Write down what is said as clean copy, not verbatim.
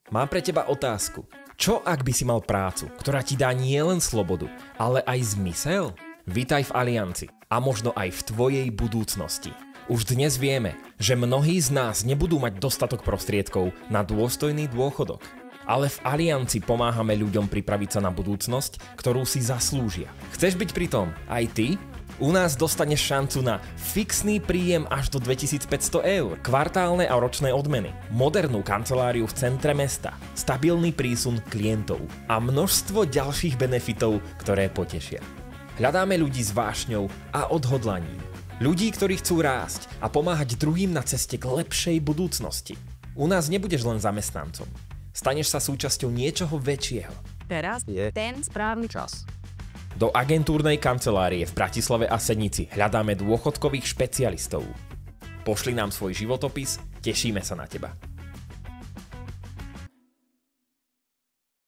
Mám pre teba otázku. Čo ak by si mal prácu, ktorá ti dá nielen slobodu, ale aj zmysel? Vítaj v Alianci a možno aj v tvojej budúcnosti. Už dnes vieme, že mnohí z nás nebudú mať dostatok prostriedkov na dôstojný dôchodok. Ale v Alianci pomáhame ľuďom pripraviť sa na budúcnosť, ktorú si zaslúžia. Chceš byť pri tom aj ty? U nás dostaneš šancu na fixný príjem až do 2500 eur, kvartálne a ročné odmeny, modernú kanceláriu v centre mesta, stabilný prísun klientov a množstvo ďalších benefitov, ktoré potešia. Hľadáme ľudí s vášňou a odhodlaním. Ľudí, ktorí chcú rásť a pomáhať druhým na ceste k lepšej budúcnosti. U nás nebudeš len zamestnancom. Staneš sa súčasťou niečoho väčšieho. Teraz je ten správny čas. Do agentúrnej kancelárie v Bratislave a Senici hľadáme dôchodkových špecialistov. Pošli nám svoj životopis, tešíme sa na teba.